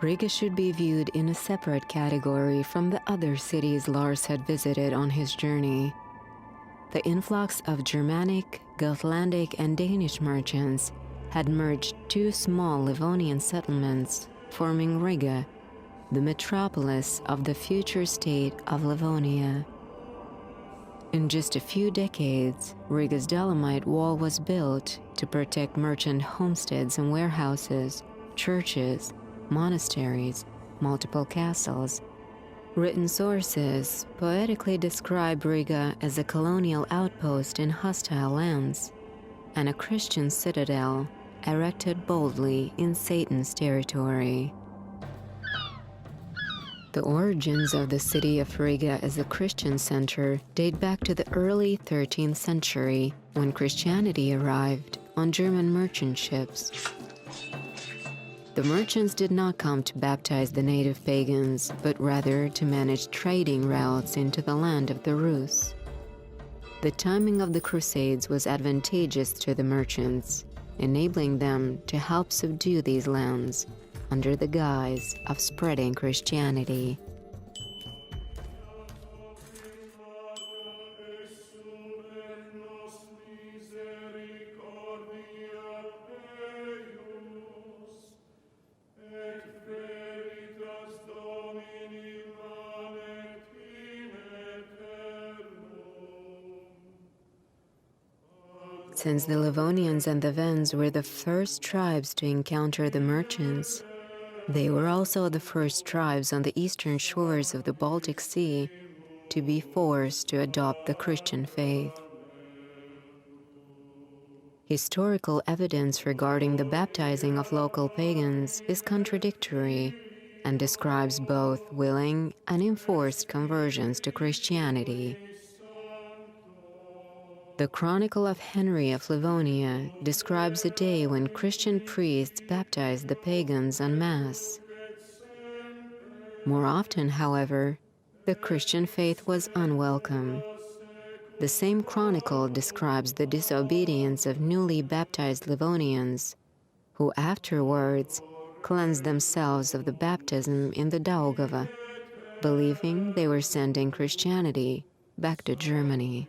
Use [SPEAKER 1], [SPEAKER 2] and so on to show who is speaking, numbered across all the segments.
[SPEAKER 1] Riga should be viewed in a separate category from the other cities Lars had visited on his journey. The influx of Germanic, Gotlandic, and Danish merchants had merged two small Livonian settlements, forming Riga, the metropolis of the future state of Livonia. In just a few decades, Riga's Dolomite Wall was built to protect merchant homesteads and warehouses, churches, monasteries, multiple castles. Written sources poetically describe Riga as a colonial outpost in hostile lands and a Christian citadel erected boldly in Satan's territory. The origins of the city of Riga as a Christian center date back to the early 13th century when Christianity arrived on German merchant ships. The merchants did not come to baptize the native pagans, but rather to manage trading routes into the land of the Rus. The timing of the Crusades was advantageous to the merchants, enabling them to help subdue these lands under the guise of spreading Christianity. Since the Livonians and the Wends were the first tribes to encounter the merchants, they were also the first tribes on the eastern shores of the Baltic Sea to be forced to adopt the Christian faith. Historical evidence regarding the baptizing of local pagans is contradictory and describes both willing and enforced conversions to Christianity. The Chronicle of Henry of Livonia describes a day when Christian priests baptized the pagans en masse. More often, however, the Christian faith was unwelcome. The same chronicle describes the disobedience of newly baptized Livonians, who afterwards cleansed themselves of the baptism in the Daugava, believing they were sending Christianity back to Germany.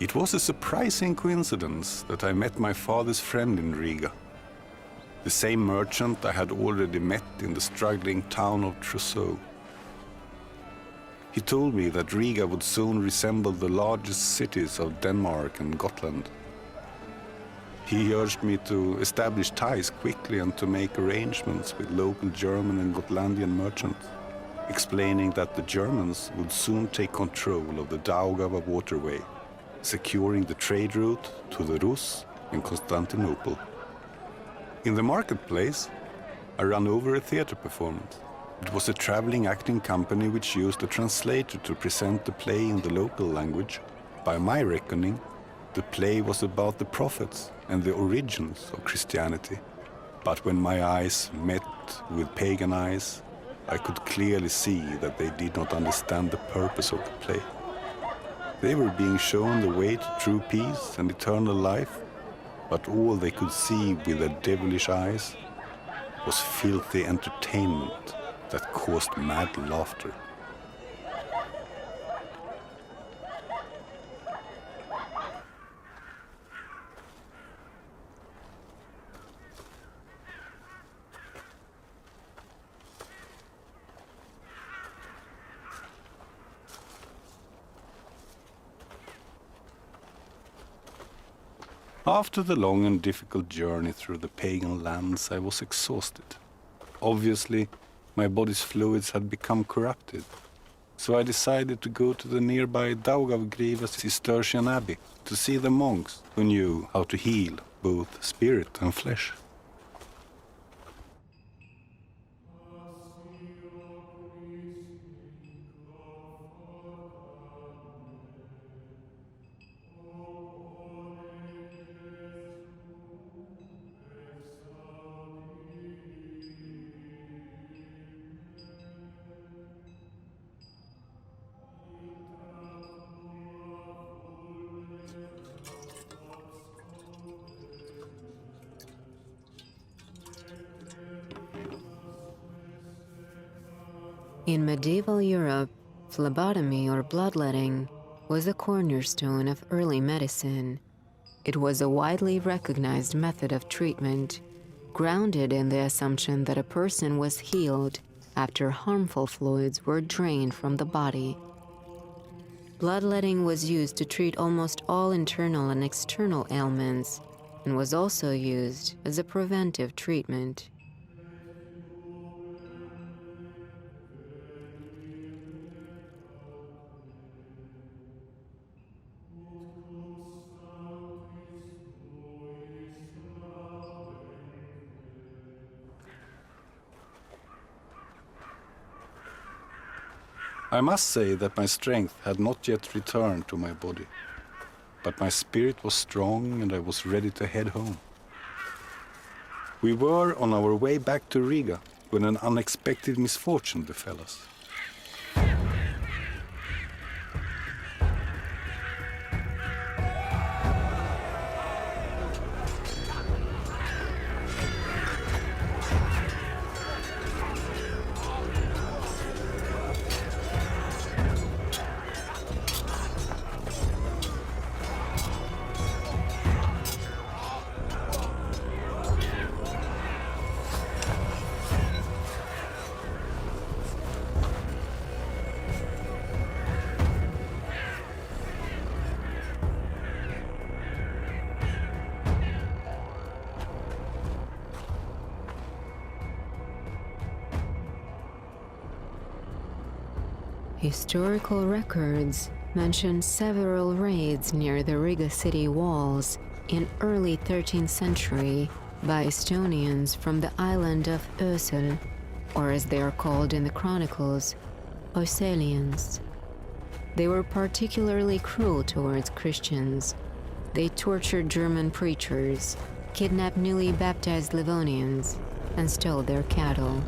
[SPEAKER 2] It was a surprising coincidence that I met my father's friend in Riga, the same merchant I had already met in the struggling town of Trousseau. He told me that Riga would soon resemble the largest cities of Denmark and Gotland. He urged me to establish ties quickly and to make arrangements with local German and Gotlandian merchants, explaining that the Germans would soon take control of the Daugava waterway, securing the trade route to the Rus and Constantinople. In the marketplace, I ran over a theater performance. It was a traveling acting company which used a translator to present the play in the local language. By my reckoning, the play was about the prophets and the origins of Christianity. But when my eyes met with pagan eyes, I could clearly see that they did not understand the purpose of the play. They were being shown the way to true peace and eternal life, but all they could see with their devilish eyes was filthy entertainment that caused mad laughter. After the long and difficult journey through the pagan lands, I was exhausted. Obviously, my body's fluids had become corrupted. So I decided to go to the nearby Daugavgriva Cistercian Abbey to see the monks who knew how to heal both spirit and flesh.
[SPEAKER 1] In medieval Europe, phlebotomy or bloodletting was the cornerstone of early medicine. It was a widely recognized method of treatment, grounded in the assumption that a person was healed after harmful fluids were drained from the body. Bloodletting was used to treat almost all internal and external ailments, and was also used as a preventive treatment.
[SPEAKER 2] I must say that my strength had not yet returned to my body, but my spirit was strong and I was ready to head home. We were on our way back to Riga when an unexpected misfortune befell us.
[SPEAKER 1] Historical records mention several raids near the Riga city walls in early 13th century by Estonians from the island of Ösel, or as they are called in the chronicles, Öselians. They were particularly cruel towards Christians. They tortured German preachers, kidnapped newly baptized Livonians, and stole their cattle.